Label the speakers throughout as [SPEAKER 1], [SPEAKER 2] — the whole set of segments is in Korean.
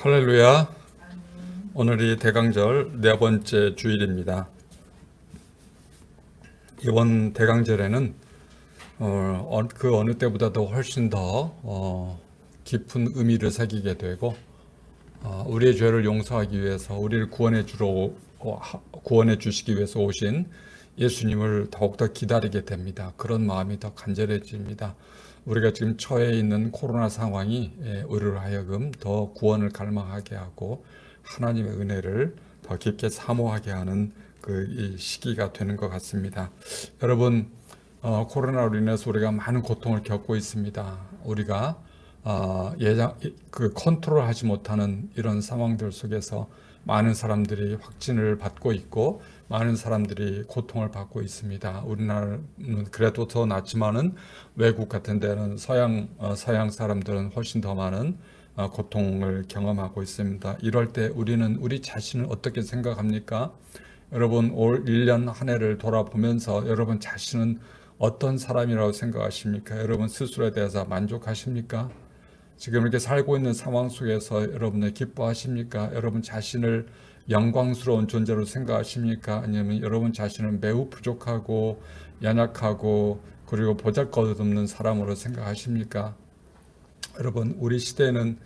[SPEAKER 1] 할렐루야. 오늘이 대강절 네 번째 주일입니다. 이번 대강절에는 그 어느 때보다도 훨씬 더 깊은 의미를 새기게 되고 우리의 죄를 용서하기 위해서 우리를 구원해 주시기 위해서 오신 예수님을 더욱더 기다리게 됩니다. 그런 마음이 더 간절해집니다. 우리가 지금 처해 있는 코로나 상황이 우리를 하여금 더 구원을 갈망하게 하고 하나님의 은혜를 더 깊게 사모하게 하는 이 시기가 되는 것 같습니다. 여러분, 코로나로 인해서 우리가 많은 고통을 겪고 있습니다. 우리가 컨트롤하지 못하는 이런 상황들 속에서 많은 사람들이 확진을 받고 있고 많은 사람들이 고통을 받고 있습니다. 우리나라는 그래도 더 낫지만은 외국 같은 데는 서양 사람들은 훨씬 더 많은 고통을 경험하고 있습니다. 이럴 때 우리는 우리 자신을 어떻게 생각합니까? 여러분, 올 1년 한 해를 돌아보면서 여러분 자신은 어떤 사람이라고 생각하십니까? 여러분 스스로에 대해서 만족하십니까? 지금 이렇게 살고 있는 상황 속에서 여러분은 기뻐하십니까? 여러분 자신을 영광스러운 존재로 생각하십니까? 아니면 여러분 자신을 매우 부족하고 연약하고 그리고 보잘것없는 사람으로 생각하십니까? 여러분, 우리 시대에는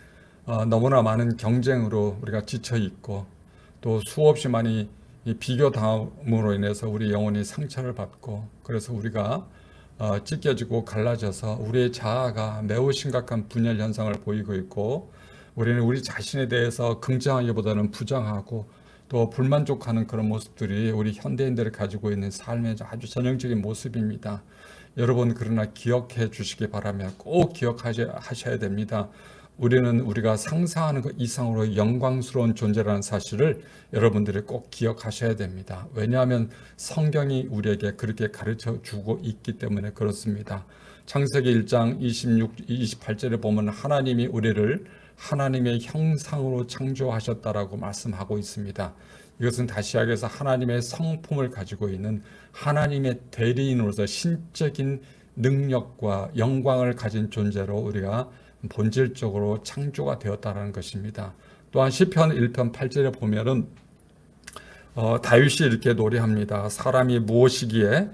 [SPEAKER 1] 너무나 많은 경쟁으로 우리가 지쳐 있고 또 수없이 많이 비교당함으로 인해서 우리 영혼이 상처를 받고 그래서 우리가 찢겨지고 갈라져서 우리의 자아가 매우 심각한 분열 현상을 보이고 있고 우리는 우리 자신에 대해서 긍정하기보다는 부정하고 또 불만족하는 그런 모습들이 우리 현대인들이 가지고 있는 삶의 아주 전형적인 모습입니다. 여러분, 그러나 기억해 주시기 바라며 꼭 기억하셔야 됩니다. 우리는 우리가 상상하는 것 이상으로 영광스러운 존재라는 사실을 여러분들이 꼭 기억하셔야 됩니다. 왜냐하면 성경이 우리에게 그렇게 가르쳐 주고 있기 때문에 그렇습니다. 창세기 1장 28절에 보면 하나님이 우리를 하나님의 형상으로 창조하셨다라고 말씀하고 있습니다. 이것은 다시 이야기해서 하나님의 성품을 가지고 있는 하나님의 대리인으로서 신적인 능력과 영광을 가진 존재로 우리가 본질적으로 창조가 되었다는 것입니다. 또한 시편 1편 8절에 보면은 다윗이 이렇게 노래합니다. 사람이 무엇이기에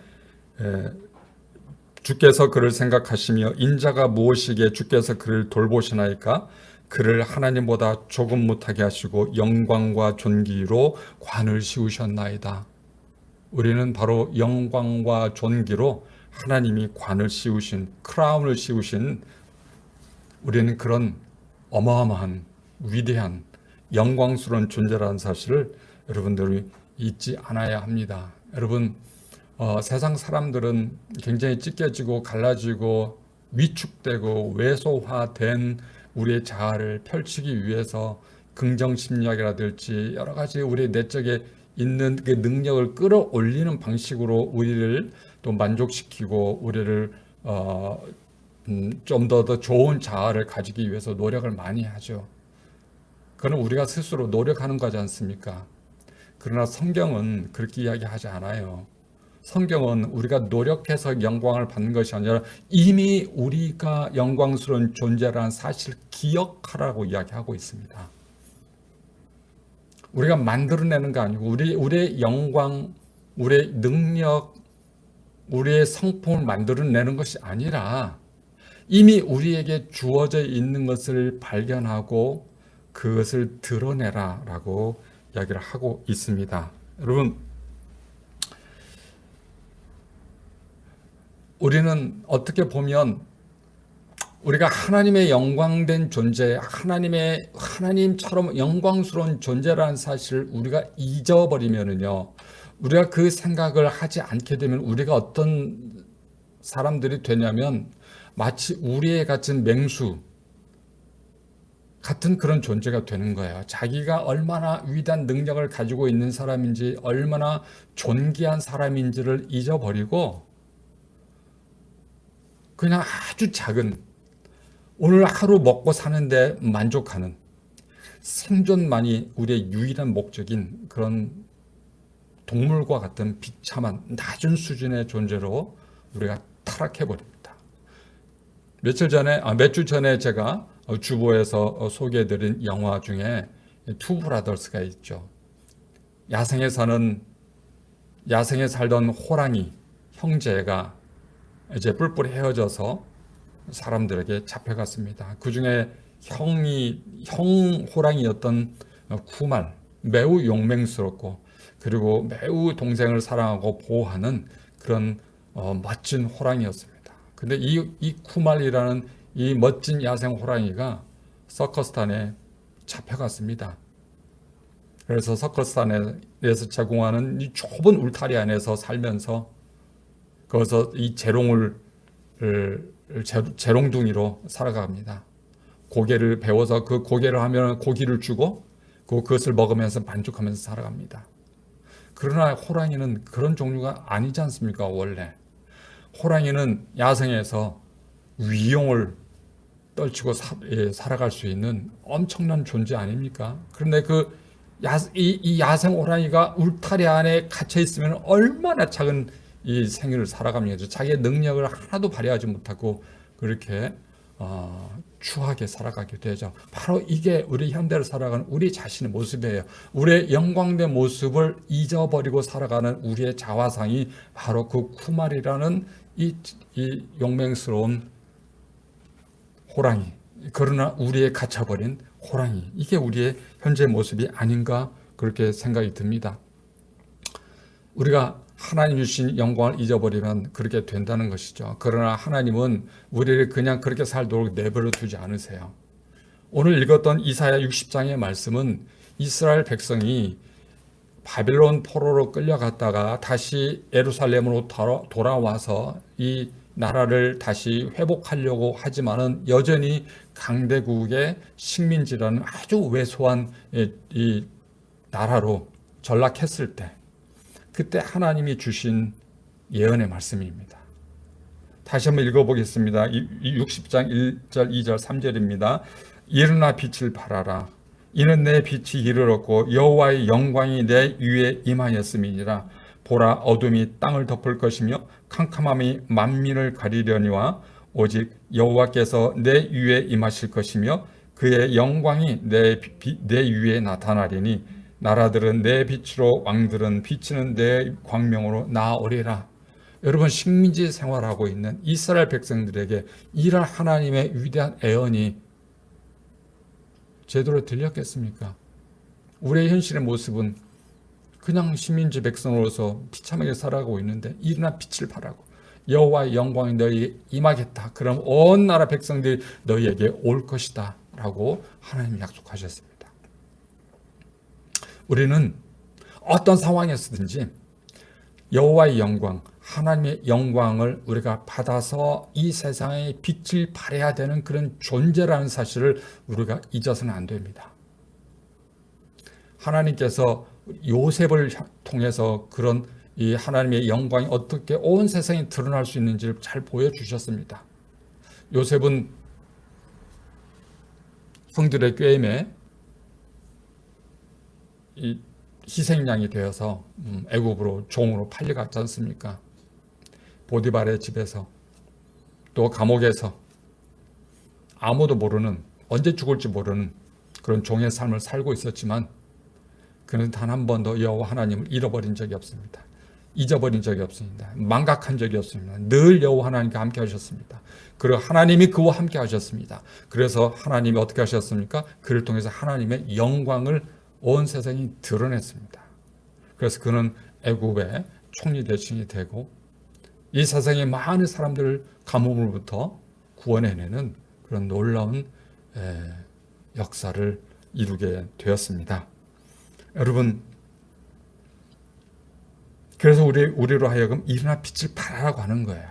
[SPEAKER 1] 주께서 그를 생각하시며 인자가 무엇이기에 주께서 그를 돌보시나이까? 그를 하나님보다 조금 못하게 하시고 영광과 존귀로 관을 씌우셨나이다. 우리는 바로 영광과 존귀로 하나님이 관을 씌우신, 크라운을 씌우신 우리는 그런 어마어마한 위대한 영광스러운 존재라는 사실을 여러분들이 잊지 않아야 합니다. 여러분, 세상 사람들은 굉장히 찢겨지고 갈라지고 위축되고 왜소화된 우리의 자아를 펼치기 위해서 긍정심리학이라든지 여러 가지 우리 내적에 있는 그 능력을 끌어올리는 방식으로 우리를 또 만족시키고 우리를 좀 더 좋은 자아를 가지기 위해서 노력을 많이 하죠. 그건 우리가 스스로 노력하는 거지 않습니까? 그러나 성경은 그렇게 이야기하지 않아요. 성경은 우리가 노력해서 영광을 받는 것이 아니라 이미 우리가 영광스러운 존재라는 사실을 기억하라고 이야기하고 있습니다. 우리가 만들어내는 거 아니고 우리의 영광, 우리의 능력, 우리의 성품을 만들어내는 것이 아니라 이미 우리에게 주어져 있는 것을 발견하고 그것을 드러내라 라고 이야기를 하고 있습니다. 여러분, 우리는 어떻게 보면 우리가 하나님의 영광된 존재, 하나님처럼 영광스러운 존재라는 사실을 우리가 잊어버리면은요, 우리가 그 생각을 하지 않게 되면 우리가 어떤 사람들이 되냐면 마치 우리에 같은 맹수 같은 그런 존재가 되는 거예요. 자기가 얼마나 위대한 능력을 가지고 있는 사람인지, 얼마나 존귀한 사람인지를 잊어버리고 그냥 아주 작은 오늘 하루 먹고 사는데 만족하는 생존만이 우리의 유일한 목적인 그런 동물과 같은 비참한 낮은 수준의 존재로 우리가 타락해 버립니다. 몇 주 전에 제가 주보에서 소개해드린 영화 중에 투 브라더스가 있죠. 야생에 살던 호랑이 형제가 이제 뿔뿔이 헤어져서 사람들에게 잡혀갔습니다. 그 중에 형 호랑이였던 쿠말, 매우 용맹스럽고 그리고 매우 동생을 사랑하고 보호하는 그런 멋진 호랑이였습니다. 근데 이 쿠말이라는 이 멋진 야생 호랑이가 서커스단에 잡혀갔습니다. 그래서 서커스단에서 제공하는 이 좁은 울타리 안에서 살면서 거기서 이 재롱둥이로 살아갑니다. 고개를 배워서 그 고개를 하면 고기를 주고 그것을 먹으면서 만족하면서 살아갑니다. 그러나 호랑이는 그런 종류가 아니지 않습니까? 원래 호랑이는 야생에서 위용을 떨치고 살아갈 수 있는 엄청난 존재 아닙니까? 그런데 이 야생 호랑이가 울타리 안에 갇혀 있으면 얼마나 작은 이 생일을 살아가면서 자기의 능력을 하나도 발휘하지 못하고 그렇게 추하게 살아가게 되죠. 바로 이게 우리 현대를 살아가는 우리 자신의 모습이에요. 우리의 영광된 모습을 잊어버리고 살아가는 우리의 자화상이 바로 그 쿠말이라는 이 용맹스러운 호랑이, 그러나 우리의 갇혀버린 호랑이, 이게 우리의 현재 모습이 아닌가 그렇게 생각이 듭니다. 우리가 하나님 주신 영광을 잊어버리면 그렇게 된다는 것이죠. 그러나 하나님은 우리를 그냥 그렇게 살도록 내버려 두지 않으세요. 오늘 읽었던 이사야 60장의 말씀은 이스라엘 백성이 바빌론 포로로 끌려갔다가 다시 예루살렘으로 돌아와서 이 나라를 다시 회복하려고 하지만은 여전히 강대국의 식민지라는 아주 왜소한 이 나라로 전락했을 때, 그때 하나님이 주신 예언의 말씀입니다. 다시 한번 읽어보겠습니다. 60장 1절, 2절, 3절입니다. 일어나 빛을 발하라. 이는 내 빛이 이르렀고 여호와의 영광이 내 위에 임하였음이니라. 보라, 어둠이 땅을 덮을 것이며 캄캄함이 만민을 가리려니와 오직 여호와께서 내 위에 임하실 것이며 그의 영광이 내 위에 나타나리니 나라들은 내 빛으로, 왕들은 비치는 내 광명으로 나아오리라. 여러분, 식민지 생활하고 있는 이스라엘 백성들에게 이런 하나님의 위대한 애언이 제대로 들렸겠습니까? 우리의 현실의 모습은 그냥 식민지 백성으로서 비참하게 살아가고 있는데 일어나 빛을 발하고 여호와의 영광이 너희에게 임하겠다. 그럼 온 나라 백성들이 너희에게 올 것이다 라고 하나님이 약속하셨습니다. 우리는 어떤 상황에서든지 여호와의 영광, 하나님의 영광을 우리가 받아서 이 세상에 빛을 발해야 되는 그런 존재라는 사실을 우리가 잊어서는 안 됩니다. 하나님께서 요셉을 통해서 그런 이 하나님의 영광이 어떻게 온 세상에 드러날 수 있는지를 잘 보여주셨습니다. 요셉은 형들의 꾀임에 이 희생양이 되어서 애굽으로 종으로 팔려갔지 않습니까? 보디발의 집에서 또 감옥에서 아무도 모르는, 언제 죽을지 모르는 그런 종의 삶을 살고 있었지만 그는 단 한 번도 여호와 하나님을 잃어버린 적이 없습니다. 잊어버린 적이 없습니다. 망각한 적이 없습니다. 늘 여호와 하나님과 함께 하셨습니다. 그리고 하나님이 그와 함께 하셨습니다. 그래서 하나님이 어떻게 하셨습니까? 그를 통해서 하나님의 영광을 온 세상이 드러냈습니다. 그래서 그는 애굽의 총리 대신이 되고 이 세상의 많은 사람들을 가뭄으로부터 구원해내는 그런 놀라운 역사를 이루게 되었습니다. 여러분, 그래서 우리로 하여금 일어나 빛을 발하라고 하는 거예요.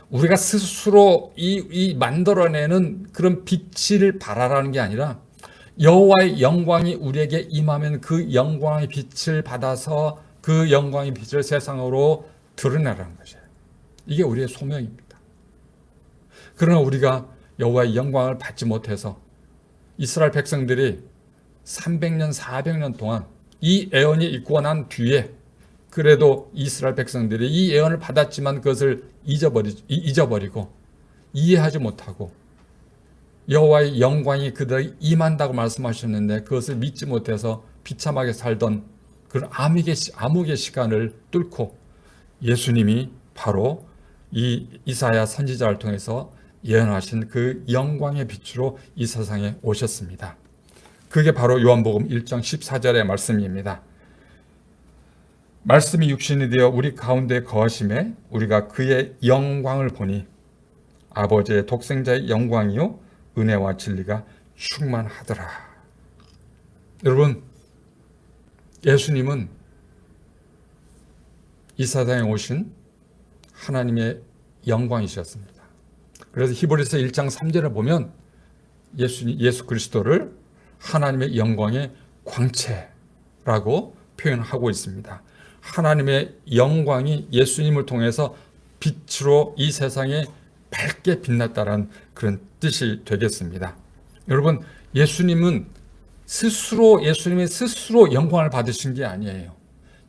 [SPEAKER 1] 우리가 스스로 이 만들어내는 그런 빛을 발하라는 게 아니라 여호와의 영광이 우리에게 임하면 그 영광의 빛을 받아서 그 영광의 빛을 세상으로 드러내라는 것이에요. 이게 우리의 소명입니다. 그러나 우리가 여호와의 영광을 받지 못해서 이스라엘 백성들이 300년, 400년 동안 이 예언이 있고 난 뒤에 그래도 이스라엘 백성들이 이 예언을 받았지만 그것을 잊어버리고 이해하지 못하고 여호와의 영광이 그들에게 임한다고 말씀하셨는데 그것을 믿지 못해서 비참하게 살던 그런 암흑의 시간을 뚫고 예수님이 바로 이 이사야 선지자를 통해서 예언하신 그 영광의 빛으로 이 세상에 오셨습니다. 그게 바로 요한복음 1장 14절의 말씀입니다. 말씀이 육신이 되어 우리 가운데 거하심에 우리가 그의 영광을 보니 아버지의 독생자의 영광이요 은혜와 진리가 충만하더라. 여러분, 예수님은 이 세상에 오신 하나님의 영광이셨습니다. 그래서 히브리서 1장 3절에 보면 예수 그리스도를 하나님의 영광의 광채라고 표현하고 있습니다. 하나님의 영광이 예수님을 통해서 빛으로 이 세상에 밝게 빛났다는 그런 뜻이 되겠습니다. 여러분, 예수님이 스스로 영광을 받으신 게 아니에요.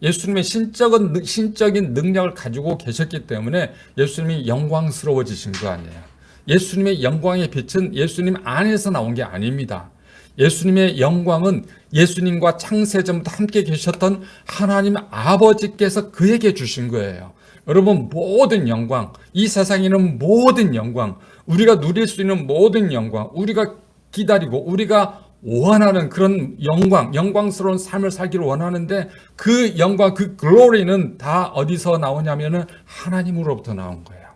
[SPEAKER 1] 예수님의 신적인 능력을 가지고 계셨기 때문에 예수님이 영광스러워지신 거 아니에요. 예수님의 영광의 빛은 예수님 안에서 나온 게 아닙니다. 예수님의 영광은 예수님과 창세전부터 함께 계셨던 하나님 아버지께서 그에게 주신 거예요. 여러분, 모든 영광, 이 세상에 있는 모든 영광, 우리가 누릴 수 있는 모든 영광, 우리가 기다리고 우리가 원하는 그런 영광스러운 삶을 살기를 원하는데 그 영광, 그 글로리는 다 어디서 나오냐면은 하나님으로부터 나온 거예요.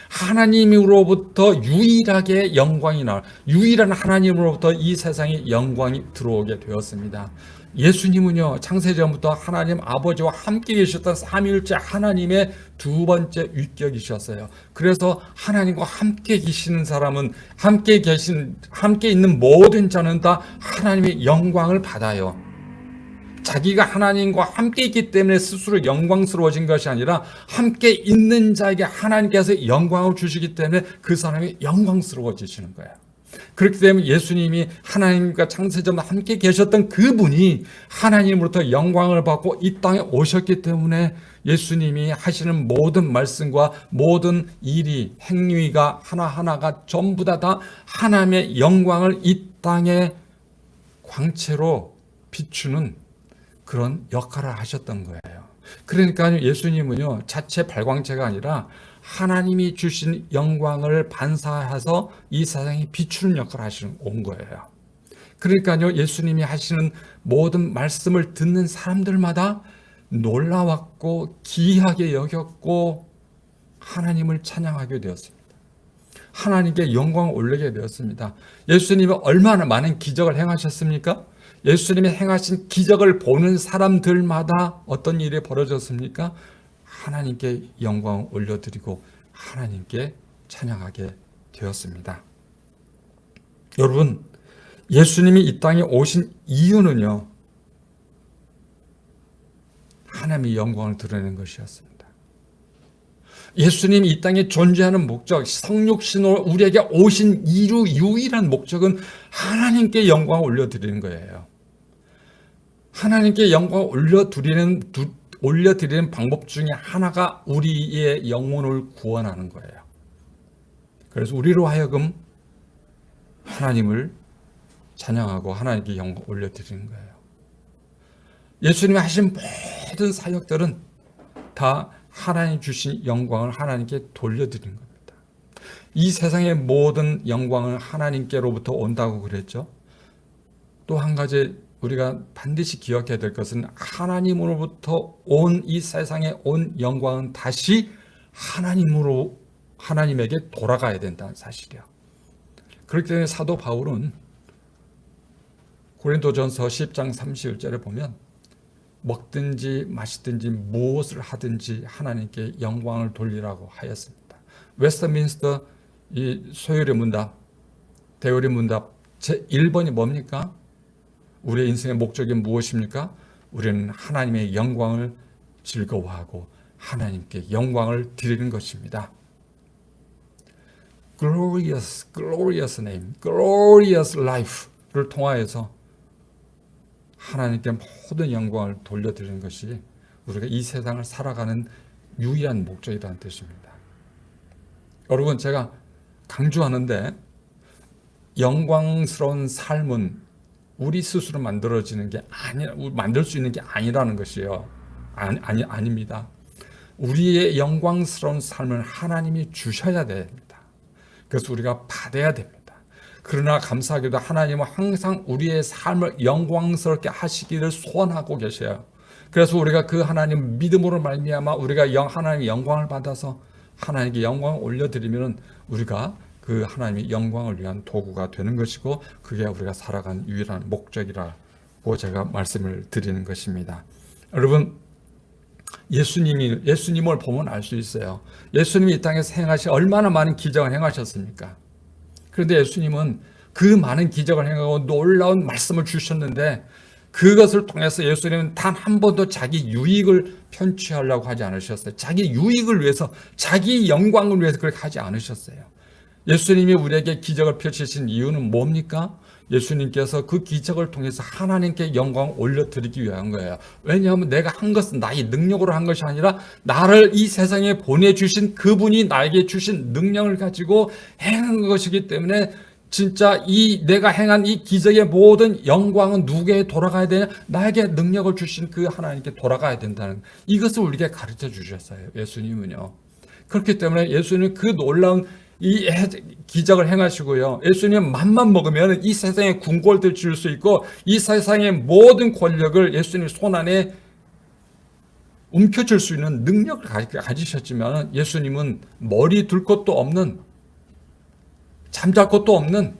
[SPEAKER 1] 하나님으로부터 유일하게 영광이 유일한 하나님으로부터 이 세상에 영광이 들어오게 되었습니다. 예수님은요, 창세전부터 하나님 아버지와 함께 계셨던 삼위일체 하나님의 두 번째 위격이셨어요. 그래서 하나님과 함께 계시는 사람은 함께 있는 모든 자는 다 하나님의 영광을 받아요. 자기가 하나님과 함께 있기 때문에 스스로 영광스러워진 것이 아니라 함께 있는 자에게 하나님께서 영광을 주시기 때문에 그 사람이 영광스러워지시는 거예요. 그렇기 때문에 예수님이 하나님과 창세전부터 함께 계셨던 그분이 하나님으로부터 영광을 받고 이 땅에 오셨기 때문에 예수님이 하시는 모든 말씀과 모든 일이 행위가 하나하나가 전부 다 하나님의 영광을 이 땅에 광채로 비추는 그런 역할을 하셨던 거예요. 그러니까 예수님은요, 자체 발광체가 아니라 하나님이 주신 영광을 반사해서 이 세상에 비추는 역할을 온 거예요. 그러니까요, 예수님이 하시는 모든 말씀을 듣는 사람들마다 놀라웠고 귀하게 여겼고 하나님을 찬양하게 되었습니다. 하나님께 영광을 올리게 되었습니다. 예수님이 얼마나 많은 기적을 행하셨습니까? 예수님이 행하신 기적을 보는 사람들마다 어떤 일이 벌어졌습니까? 하나님께 영광을 올려드리고 하나님께 찬양하게 되었습니다. 여러분, 예수님이 이 땅에 오신 이유는요, 하나님의 영광을 드러내는 것이었습니다. 예수님이 이 땅에 존재하는 목적, 성육신으로 우리에게 오신 유일한 목적은 하나님께 영광을 올려드리는 거예요. 하나님께 영광을 올려드리는 방법 중에 하나가 우리의 영혼을 구원하는 거예요. 그래서 우리로 하여금 하나님을 찬양하고 하나님께 영광을 올려드리는 거예요. 예수님이 하신 모든 사역들은 다 하나님 주신 영광을 하나님께 돌려드리는 겁니다. 이 세상의 모든 영광은 하나님께로부터 온다고 그랬죠. 또 한 가지 우리가 반드시 기억해야 될 것은 하나님으로부터 온 이 세상에 온 영광은 다시 하나님에게 돌아가야 된다는 사실이야. 그렇기 때문에 사도 바울은 고린도전서 10장 31절에 보면 먹든지 마시든지 무엇을 하든지 하나님께 영광을 돌리라고 하였습니다. 웨스트민스터 이 소요리 문답, 대요리 문답 제1번이 뭡니까? 우리의 인생의 목적이 무엇입니까? 우리는 하나님의 영광을 즐거워하고 하나님께 영광을 드리는 것입니다. Glorious name, glorious life를 통하여서 하나님께 모든 영광을 돌려드리는 것이 우리가 이 세상을 살아가는 유일한 목적이라는 뜻입니다. 여러분, 제가 강조하는데 영광스러운 삶은 우리 스스로 만들어지는 게 만들 수 있는 게 아니라는 것이요. 아닙니다. 우리의 영광스러운 삶을 하나님이 주셔야 됩니다. 그래서 우리가 받아야 됩니다. 그러나 감사하게도 하나님은 항상 우리의 삶을 영광스럽게 하시기를 소원하고 계셔요. 그래서 우리가 그 하나님 믿음으로 말미암아 우리가 하나님의 영광을 받아서 하나님께 영광을 올려드리면 우리가 그 하나님의 영광을 위한 도구가 되는 것이고, 그게 우리가 살아가는 유일한 목적이라고 제가 말씀을 드리는 것입니다. 여러분, 예수님을 보면 알 수 있어요. 예수님이 이 땅에서 행하신 얼마나 많은 기적을 행하셨습니까? 그런데 예수님은 그 많은 기적을 행하고 놀라운 말씀을 주셨는데, 그것을 통해서 예수님은 단 한 번도 자기 유익을 편취하려고 하지 않으셨어요. 자기 유익을 위해서, 자기 영광을 위해서 그렇게 하지 않으셨어요. 예수님이 우리에게 기적을 펼치신 이유는 뭡니까? 예수님께서 그 기적을 통해서 하나님께 영광을 올려드리기 위한 거예요. 왜냐하면 내가 한 것은 나의 능력으로 한 것이 아니라 나를 이 세상에 보내주신 그분이 나에게 주신 능력을 가지고 행한 것이기 때문에, 진짜 내가 행한 이 기적의 모든 영광은 누구에게 돌아가야 되냐? 나에게 능력을 주신 그 하나님께 돌아가야 된다는, 이것을 우리에게 가르쳐 주셨어요. 예수님은요. 그렇기 때문에 예수님은 그 놀라운 이 기적을 행하시고요. 예수님 맘만 먹으면 이 세상에 궁궐들 지을 수 있고, 이 세상의 모든 권력을 예수님 손 안에 움켜쥘 수 있는 능력을 가지셨지만, 예수님은 머리 둘 것도 없는, 잠잘 것도 없는,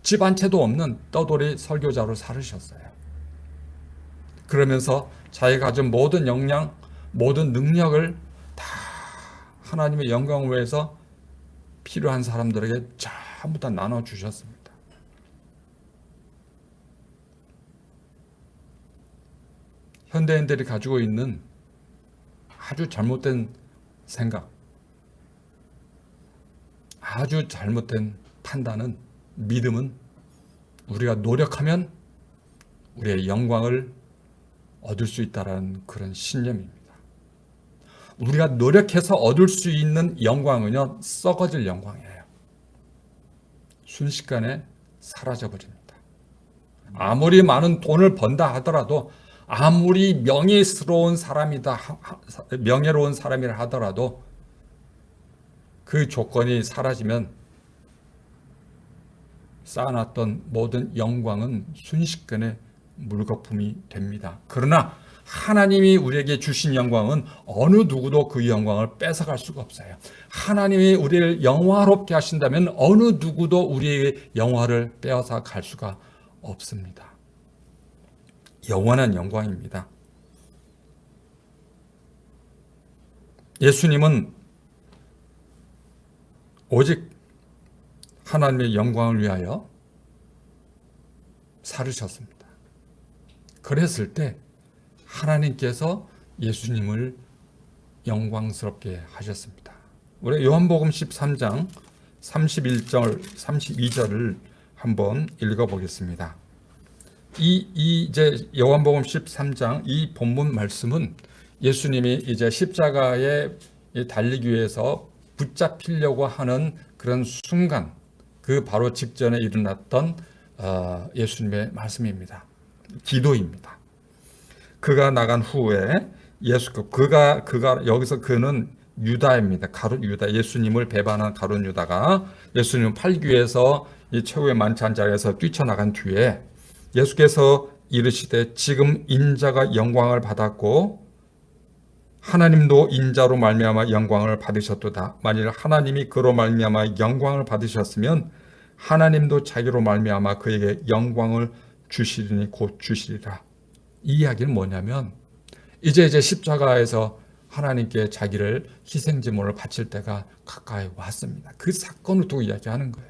[SPEAKER 1] 집 한 채도 없는 떠돌이 설교자로 살으셨어요. 그러면서 자기가 가진 모든 역량, 모든 능력을 다 하나님의 영광을 위해서 필요한 사람들에게 전부 다 나눠주셨습니다. 현대인들이 가지고 있는 아주 잘못된 생각, 아주 잘못된 판단은, 믿음은 우리가 노력하면 우리의 영광을 얻을 수 있다는 그런 신념입니다. 우리가 노력해서 얻을 수 있는 영광은요, 썩어질 영광이에요. 순식간에 사라져버립니다. 아무리 많은 돈을 번다 하더라도, 아무리 명예로운 사람이라 하더라도 그 조건이 사라지면 쌓아놨던 모든 영광은 순식간에 물거품이 됩니다. 그러나 하나님이 우리에게 주신 영광은 어느 누구도 그 영광을 뺏어갈 수가 없어요. 하나님이 우리를 영화롭게 하신다면 어느 누구도 우리의 영화를 빼앗아 갈 수가 없습니다. 영원한 영광입니다. 예수님은 오직 하나님의 영광을 위하여 살으셨습니다. 그랬을 때 하나님께서 예수님을 영광스럽게 하셨습니다. 우리 요한복음 13장 31절, 32절을 한번 읽어보겠습니다. 이제 요한복음 13장 이 본문 말씀은 예수님이 이제 십자가에 달리기 위해서 붙잡히려고 하는 그런 순간, 그 바로 직전에 일어났던 예수님의 말씀입니다. 기도입니다. 그가 나간 후에 그가 여기서 그는 유다입니다. 가룟 유다, 예수님을 배반한 가룟 유다가 예수님을 팔기 위해서 이 최후의 만찬 자리에서 뛰쳐나간 뒤에 예수께서 이르시되 지금 인자가 영광을 받았고 하나님도 인자로 말미암아 영광을 받으셨도다. 만일 하나님이 그로 말미암아 영광을 받으셨으면 하나님도 자기로 말미암아 그에게 영광을 주시리니 곧 주시리라. 이 이야기는 뭐냐면, 이제 십자가에서 하나님께 자기를 희생제물을 바칠 때가 가까이 왔습니다. 그 사건을 두고 이야기하는 거예요.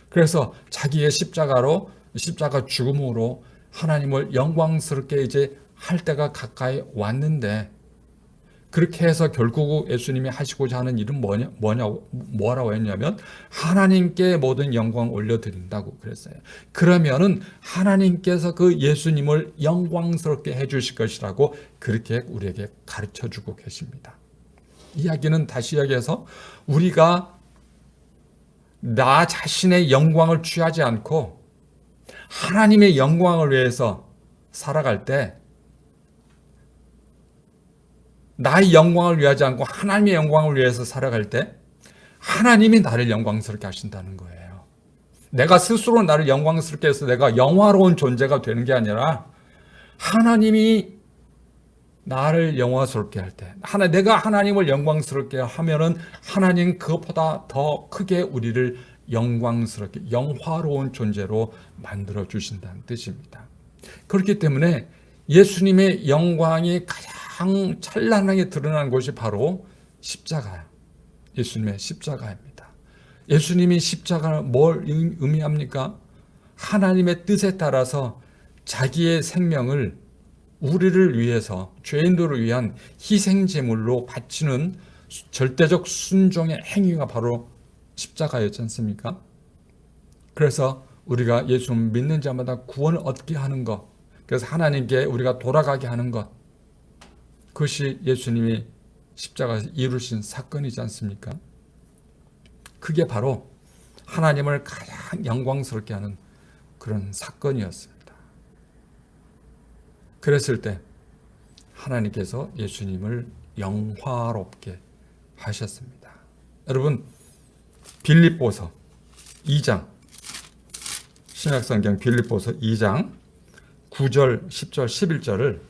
[SPEAKER 1] 그래서 자기의 십자가 죽음으로 하나님을 영광스럽게 이제 할 때가 가까이 왔는데, 그렇게 해서 결국 예수님이 하시고자 하는 일은 뭐라고 했냐면 하나님께 모든 영광 올려드린다고 그랬어요. 그러면은 하나님께서 그 예수님을 영광스럽게 해주실 것이라고 그렇게 우리에게 가르쳐주고 계십니다. 이야기는 다시 이야기해서 우리가 나 자신의 영광을 취하지 않고 하나님의 영광을 위해서 살아갈 때, 나의 영광을 위하지 않고 하나님의 영광을 위해서 살아갈 때 하나님이 나를 영광스럽게 하신다는 거예요. 내가 스스로 나를 영광스럽게 해서 내가 영화로운 존재가 되는 게 아니라 하나님이 나를 영광스럽게 할 때, 내가 하나님을 영광스럽게 하면은 하나님 그것보다 더 크게 우리를 영광스럽게, 영화로운 존재로 만들어 주신다는 뜻입니다. 그렇기 때문에 예수님의 영광이 가장 찬란하게 드러나는 곳이 바로 십자가예요. 예수님의 십자가입니다. 예수님이 십자가를 뭘 의미합니까? 하나님의 뜻에 따라서 자기의 생명을 우리를 위해서, 죄인들을 위한 희생제물로 바치는 절대적 순종의 행위가 바로 십자가였지 않습니까? 그래서 우리가 예수를 믿는 자마다 구원을 얻게 하는 것, 그래서 하나님께 우리가 돌아가게 하는 것, 그것이 예수님이 십자가에서 이루신 사건이지 않습니까? 그게 바로 하나님을 가장 영광스럽게 하는 그런 사건이었습니다. 그랬을 때 하나님께서 예수님을 영화롭게 하셨습니다. 여러분, 빌립보서 2장, 신약성경 빌립보서 2장 9절, 10절, 11절을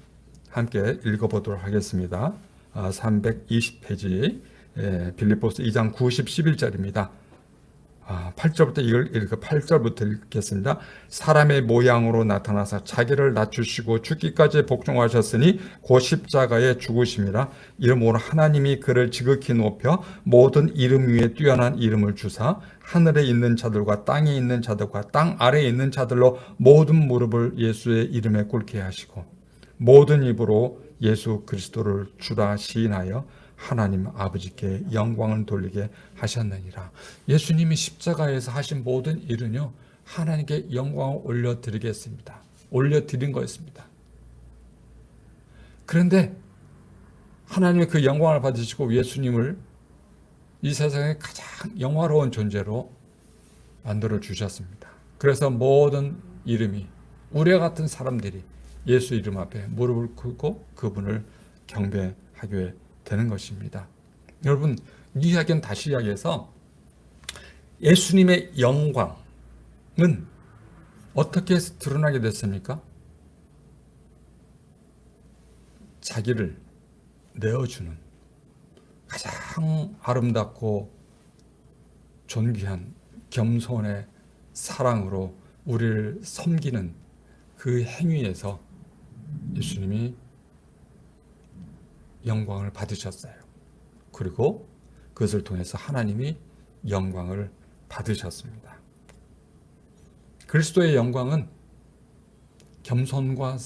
[SPEAKER 1] 함께 읽어보도록 하겠습니다. 320페이지 빌립보서 2장 9, 10, 11절입니다. 8절부터 읽겠습니다. 사람의 모양으로 나타나사 자기를 낮추시고 죽기까지 복종하셨으니 곧 십자가에 죽으심이라. 이러므로 하나님이 그를 지극히 높여 모든 이름 위에 뛰어난 이름을 주사 하늘에 있는 자들과 땅에 있는 자들과 땅 아래에 있는 자들로 모든 무릎을 예수의 이름에 꿇게 하시고 모든 입으로 예수 그리스도를 주라 시인하여 하나님 아버지께 영광을 돌리게 하셨느니라. 예수님이 십자가에서 하신 모든 일은요, 하나님께 영광을 올려드리겠습니다. 올려드린 거였습니다. 그런데 하나님의 그 영광을 받으시고 예수님을 이 세상의 가장 영화로운 존재로 만들어 주셨습니다. 그래서 모든 이름이, 우리 같은 사람들이 예수 이름 앞에 무릎을 꿇고 그분을 경배하게 되는 것입니다. 여러분, 이 이야기는 다시 이야기해서 예수님의 영광은 어떻게 해서 드러나게 됐습니까? 자기를 내어주는 가장 아름답고 존귀한 겸손의 사랑으로 우리를 섬기는 그 행위에서 예수님이 영광을 받으셨어요. 그리고 그것을 통해서 하나님이 영광을 받으셨습니다. 그리스도의 영광은 겸손과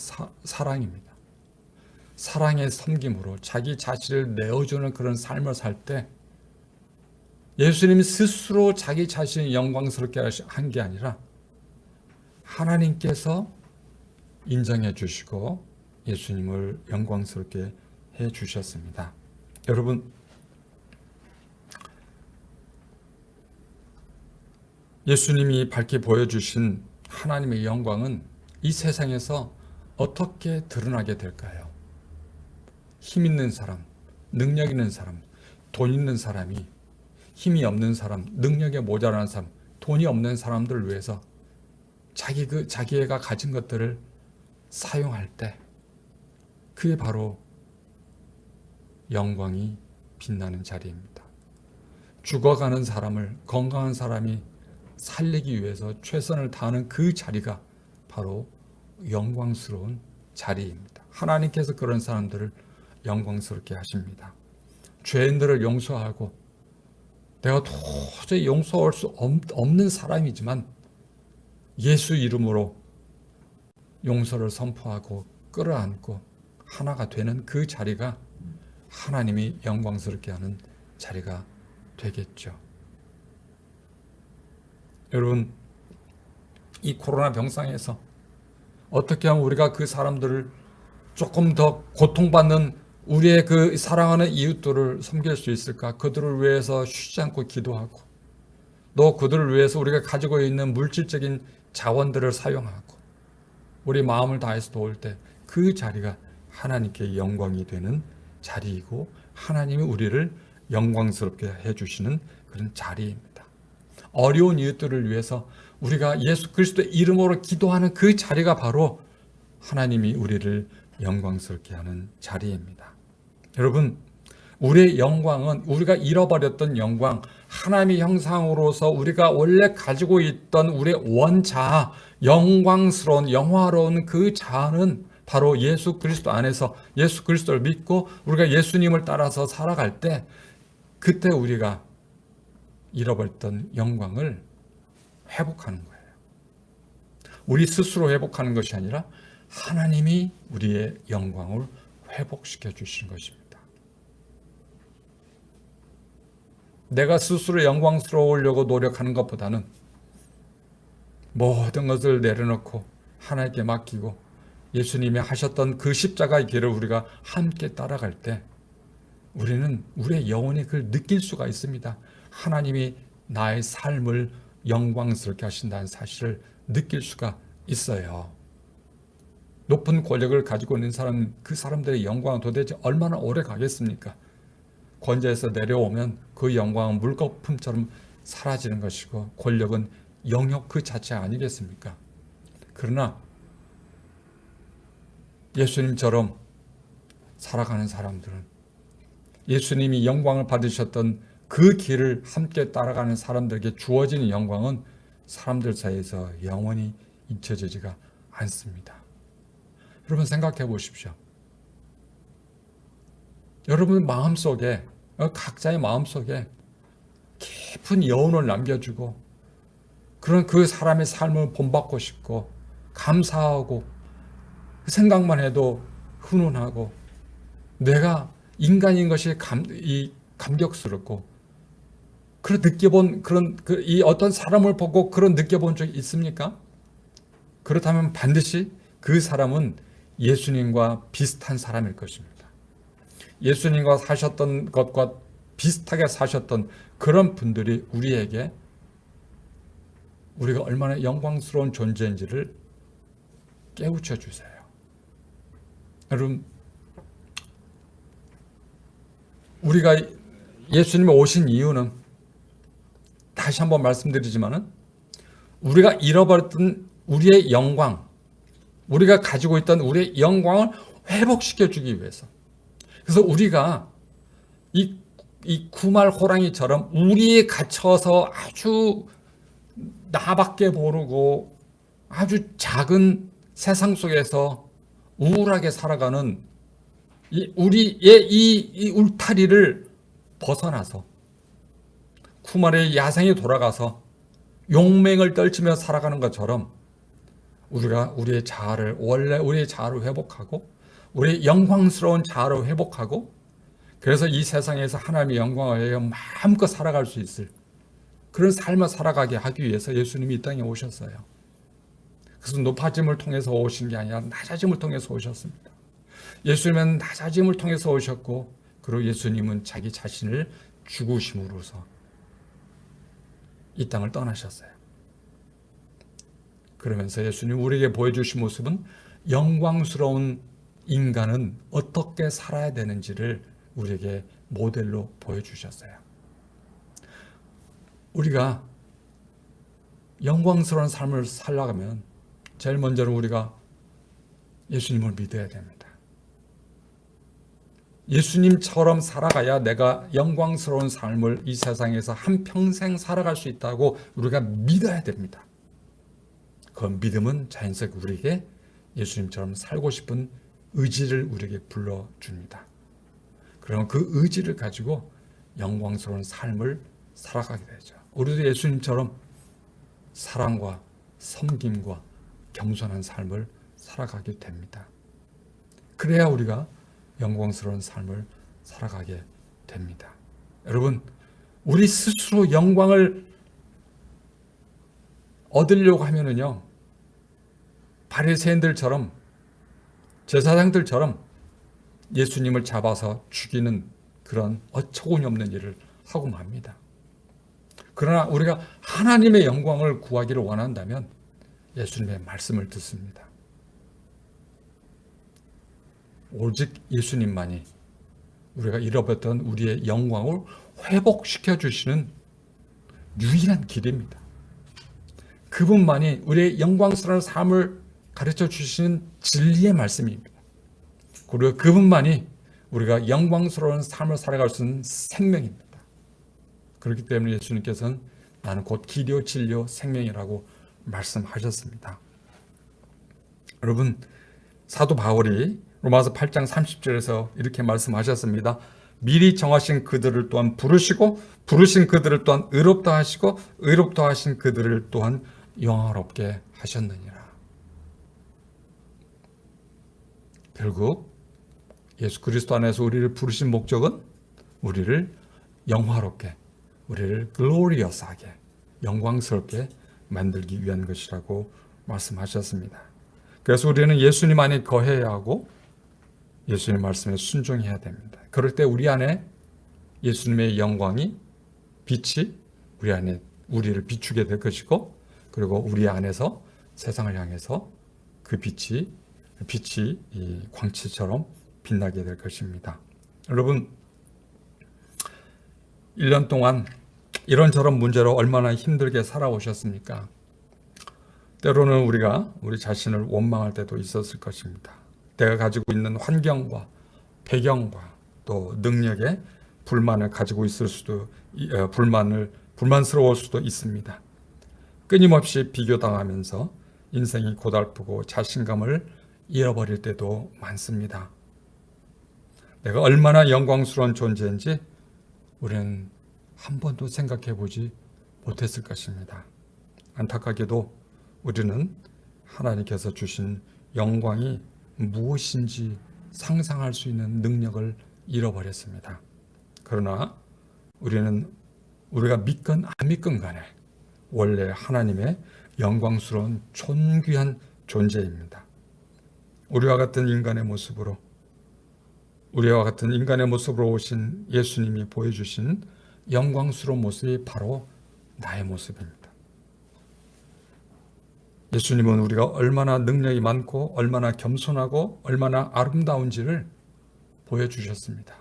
[SPEAKER 1] 사랑입니다. 사랑의 섬김으로 자기 자신을 내어주는 그런 삶을 살 때 예수님이 스스로 자기 자신을 영광스럽게 한 게 아니라 하나님께서 인정해 주시고 예수님을 영광스럽게 해 주셨습니다. 여러분, 예수님이 밝히 보여주신 하나님의 영광은 이 세상에서 어떻게 드러나게 될까요? 힘 있는 사람, 능력 있는 사람, 돈 있는 사람이 힘이 없는 사람, 능력에 모자란 사람, 돈이 없는 사람들을 위해서 자기가 가진 것들을 사용할 때 그게 바로 영광이 빛나는 자리입니다. 죽어가는 사람을 건강한 사람이 살리기 위해서 최선을 다하는 그 자리가 바로 영광스러운 자리입니다. 하나님께서 그런 사람들을 영광스럽게 하십니다. 죄인들을 용서하고 내가 도저히 용서할 수 없는 사람이지만 예수 이름으로 용서를 선포하고 끌어안고 하나가 되는 그 자리가 하나님이 영광스럽게 하는 자리가 되겠죠. 여러분, 이 코로나 병상에서 어떻게 하면 우리가 그 사람들을 조금 더 고통받는 우리의 그 사랑하는 이웃들을 섬길 수 있을까? 그들을 위해서 쉬지 않고 기도하고 또 그들을 위해서 우리가 가지고 있는 물질적인 자원들을 사용하고 우리 마음을 다해서 도울 때 그 자리가 하나님께 영광이 되는 자리이고 하나님이 우리를 영광스럽게 해주시는 그런 자리입니다. 어려운 이웃들을 위해서 우리가 예수 그리스도의 이름으로 기도하는 그 자리가 바로 하나님이 우리를 영광스럽게 하는 자리입니다. 여러분, 우리의 영광은 우리가 잃어버렸던 영광, 하나님의 형상으로서 우리가 원래 가지고 있던 우리의 원자아, 영광스러운 영화로운 그 자아는 바로 예수 그리스도 안에서 예수 그리스도를 믿고 우리가 예수님을 따라서 살아갈 때 그때 우리가 잃어버렸던 영광을 회복하는 거예요. 우리 스스로 회복하는 것이 아니라 하나님이 우리의 영광을 회복시켜 주시는 것입니다. 내가 스스로 영광스러우려고 노력하는 것보다는 모든 것을 내려놓고 하나님께 맡기고 예수님이 하셨던 그 십자가의 길을 우리가 함께 따라갈 때 우리는 우리의 영혼이 그걸 느낄 수가 있습니다. 하나님이 나의 삶을 영광스럽게 하신다는 사실을 느낄 수가 있어요. 높은 권력을 가지고 있는 사람, 그 사람들의 영광은 도대체 얼마나 오래 가겠습니까? 권좌에서 내려오면 그 영광은 물거품처럼 사라지는 것이고 권력은 영역 그 자체 아니겠습니까? 그러나 예수님처럼 살아가는 사람들은 예수님이 영광을 받으셨던 그 길을 함께 따라가는 사람들에게 주어지는 영광은 사람들 사이에서 영원히 잊혀지지가 않습니다. 여러분 생각해 보십시오. 여러분 마음속에, 각자의 마음속에 깊은 여운을 남겨주고 그런 그 사람의 삶을 본받고 싶고 감사하고 그 생각만 해도 훈훈하고 내가 인간인 것이 감격스럽고 그런 느껴본 이 어떤 사람을 보고 그런 느껴본 적이 있습니까? 그렇다면 반드시 그 사람은 예수님과 비슷한 사람일 것입니다. 예수님과 사셨던 것과 비슷하게 사셨던 그런 분들이 우리에게 우리가 얼마나 영광스러운 존재인지를 깨우쳐 주세요. 여러분, 우리가 예수님이 오신 이유는 다시 한번 말씀드리지만은 우리가 잃어버렸던 우리의 영광, 우리가 가지고 있던 우리의 영광을 회복시켜 주기 위해서. 그래서 우리가 이 구말 호랑이처럼 우리에 갇혀서 아주 나밖에 모르고 아주 작은 세상 속에서 우울하게 살아가는 우리의 이 울타리를 벗어나서 구말의 야생에 돌아가서 용맹을 떨치며 살아가는 것처럼 우리가 우리의 자아를 원래 우리의 자아를 회복하고 우리의 영광스러운 자아를 회복하고 그래서 이 세상에서 하나님의 영광을 위하여 마음껏 살아갈 수 있을 그런 삶을 살아가게 하기 위해서 예수님이 이 땅에 오셨어요. 그래서 높아짐을 통해서 오신 게 아니라 낮아짐을 통해서 오셨습니다. 예수님은 낮아짐을 통해서 오셨고 그리고 예수님은 자기 자신을 죽으심으로써 이 땅을 떠나셨어요. 그러면서 예수님 우리에게 보여주신 모습은 영광스러운 인간은 어떻게 살아야 되는지를 우리에게 모델로 보여주셨어요. 우리가 영광스러운 삶을 살아가면 제일 먼저는 우리가 예수님을 믿어야 됩니다. 예수님처럼 살아가야 내가 영광스러운 삶을 이 세상에서 한평생 살아갈 수 있다고 우리가 믿어야 됩니다. 그 믿음은 자연스럽게 우리에게 예수님처럼 살고 싶은 의지를 우리에게 불러줍니다. 그럼 그 의지를 가지고 영광스러운 삶을 살아가게 되죠. 우리도 예수님처럼 사랑과 섬김과 겸손한 삶을 살아가게 됩니다. 그래야 우리가 영광스러운 삶을 살아가게 됩니다. 여러분, 우리 스스로 영광을 얻으려고 하면은요, 바리새인들처럼 제사장들처럼 예수님을 잡아서 죽이는 그런 어처구니 없는 일을 하고 맙니다. 그러나 우리가 하나님의 영광을 구하기를 원한다면 예수님의 말씀을 듣습니다. 오직 예수님만이 우리가 잃어버렸던 우리의 영광을 회복시켜 주시는 유일한 길입니다. 그분만이 우리의 영광스러운 삶을 가르쳐 주시는 진리의 말씀입니다. 그리고 그분만이 우리가 영광스러운 삶을 살아갈 수 있는 생명입니다. 그렇기 때문에 예수님께서는 나는 곧 길이요 진리요 생명이라고 말씀하셨습니다. 여러분, 사도 바울이 로마서 8장 30절에서 이렇게 말씀하셨습니다. 미리 정하신 그들을 또한 부르시고 부르신 그들을 또한 의롭다 하시고 의롭다 하신 그들을 또한 영화롭게 하셨느니라. 결국 예수 그리스도 안에서 우리를 부르신 목적은 우리를 영화롭게, 우리를 글로리어스하게, 영광스럽게 만들기 위한 것이라고 말씀하셨습니다. 그래서 우리는 예수님 안에 거해야 하고 예수님 말씀에 순종해야 됩니다. 그럴 때 우리 안에 예수님의 영광이, 빛이 우리 안에 우리를 비추게 될 것이고, 그리고 우리 안에서 세상을 향해서 그 빛이 이 광채처럼 빛나게 될 것입니다. 여러분, 1년 동안 이런저런 문제로 얼마나 힘들게 살아오셨습니까? 때로는 우리가 우리 자신을 원망할 때도 있었을 것입니다. 내가 가지고 있는 환경과 배경과 또 능력에 불만을 가지고 있을 수도, 불만스러울 수도 있습니다. 끊임없이 비교당하면서 인생이 고달프고 자신감을 잃어버릴 때도 많습니다. 내가 얼마나 영광스러운 존재인지 우리는 한 번도 생각해 보지 못했을 것입니다. 안타깝게도 우리는 하나님께서 주신 영광이 무엇인지 상상할 수 있는 능력을 잃어버렸습니다. 그러나 우리는 우리가 믿건 안 믿건 간에 원래 하나님의 영광스러운 존귀한 존재입니다. 우리와 같은 인간의 모습으로 오신 예수님이 보여주신 영광스러운 모습이 바로 나의 모습입니다. 예수님은 우리가 얼마나 능력이 많고 얼마나 겸손하고 얼마나 아름다운지를 보여주셨습니다.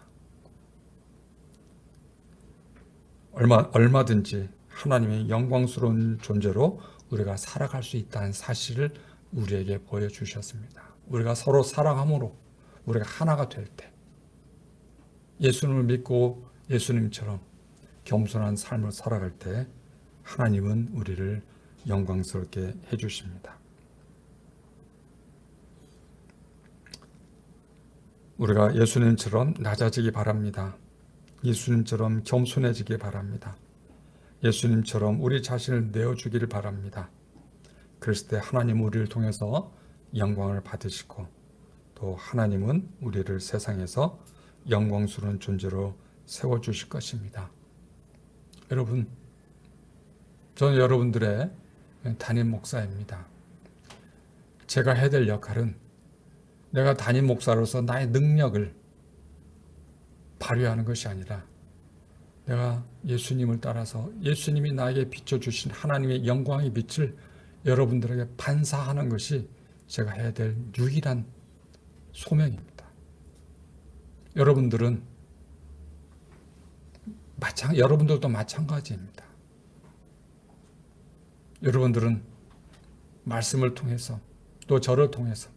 [SPEAKER 1] 얼마든지 하나님의 영광스러운 존재로 우리가 살아갈 수 있다는 사실을 우리에게 보여주셨습니다. 우리가 서로 사랑함으로 우리가 하나가 될 때, 예수님을 믿고 예수님처럼 겸손한 삶을 살아갈 때 하나님은 우리를 영광스럽게 해주십니다. 우리가 예수님처럼 낮아지기 바랍니다. 예수님처럼 겸손해지기 바랍니다. 예수님처럼 우리 자신을 내어주기를 바랍니다. 그랬을 때 하나님은 우리를 통해서 영광을 받으시고 또 하나님은 우리를 세상에서 영광스러운 존재로 세워주실 것입니다. 여러분, 저는 여러분들의 담임 목사입니다. 제가 해야 될 역할은 내가 담임 목사로서 나의 능력을 발휘하는 것이 아니라 내가 예수님을 따라서 예수님이 나에게 비춰주신 하나님의 영광의 빛을 여러분들에게 반사하는 것이 제가 해야 될 유일한 소명입니다. 여러분들도 마찬가지입니다. 여러분들은 말씀을 통해서 또 저를 통해서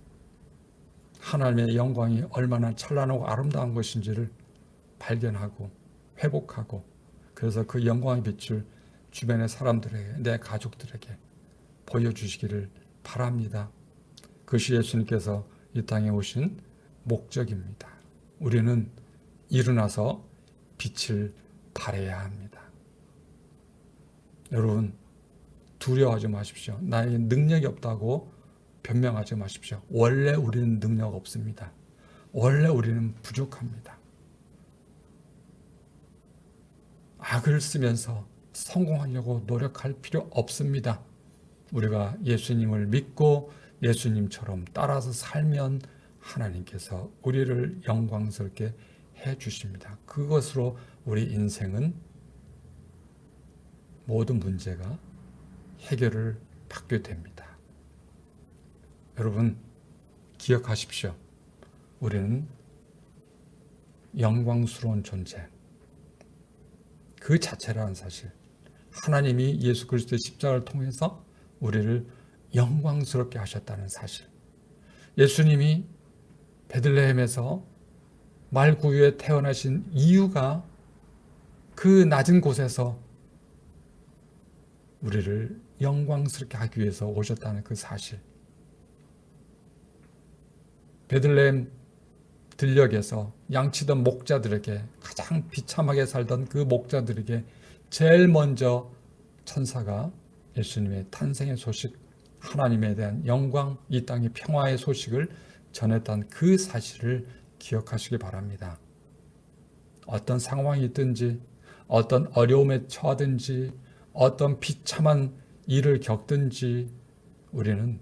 [SPEAKER 1] 하나님의 영광이 얼마나 찬란하고 아름다운 것인지를 발견하고 회복하고 그래서 그 영광의 빛을 주변의 사람들에게, 내 가족들에게 보여주시기를 바랍니다. 그것이 예수님께서 이 땅에 오신 목적입니다. 우리는 일어나서 빛을 발해야 합니다. 여러분, 두려워하지 마십시오. 나에게 능력이 없다고 변명하지 마십시오. 원래 우리는 능력 없습니다. 원래 우리는 부족합니다. 악을 쓰면서 성공하려고 노력할 필요 없습니다. 우리가 예수님을 믿고 예수님처럼 따라서 살면 하나님께서 우리를 영광스럽게 해 주십니다. 그것으로 우리 인생은 모든 문제가 해결을 받게 됩니다. 여러분 기억하십시오. 우리는 영광스러운 존재, 그 자체라는 사실, 하나님이 예수 그리스도의 십자가를 통해서 우리를 영광스럽게 하셨다는 사실, 예수님이 베들레헴에서 말구유에 태어나신 이유가 그 낮은 곳에서 우리를 영광스럽게 하기 위해서 오셨다는 그 사실, 베들레헴 들녘에서 양치던 목자들에게, 가장 비참하게 살던 그 목자들에게 제일 먼저 천사가 예수님의 탄생의 소식, 하나님에 대한 영광, 이 땅의 평화의 소식을 전했던 그 사실을 기억하시기 바랍니다. 어떤 상황이 있든지, 어떤 어려움에 처하든지, 어떤 비참한 일을 겪든지 우리는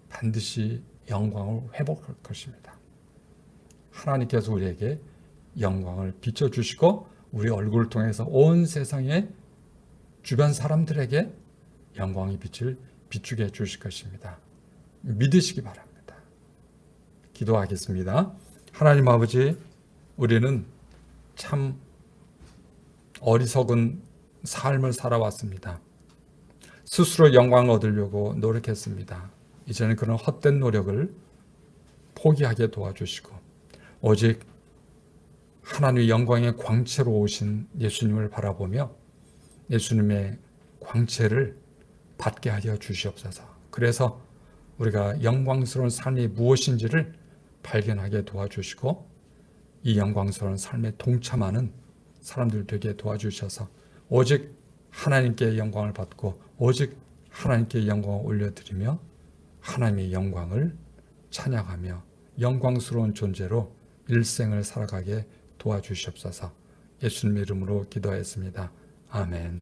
[SPEAKER 1] 반드시 영광을 회복할 것입니다. 하나님께서 우리에게 영광을 비춰주시고 우리 얼굴을 통해서 온 세상의 주변 사람들에게 영광의 빛을 비추게 해주실 것입니다. 믿으시기 바랍니다. 기도하겠습니다. 하나님 아버지, 우리는 참 어리석은 삶을 살아왔습니다. 스스로 영광을 얻으려고 노력했습니다. 이제는 그런 헛된 노력을 포기하게 도와주시고 오직 하나님의 영광의 광채로 오신 예수님을 바라보며 예수님의 광채를 받게 하여 주시옵소서. 그래서 우리가 영광스러운 삶이 무엇인지를 발견하게 도와주시고 이 영광스러운 삶에 동참하는 사람들 되게 도와주셔서 오직 하나님께 영광을 받고 오직 하나님께 영광을 올려드리며 하나님의 영광을 찬양하며 영광스러운 존재로 일생을 살아가게 도와주시옵소서. 예수님의 이름으로 기도하였습니다. 아멘.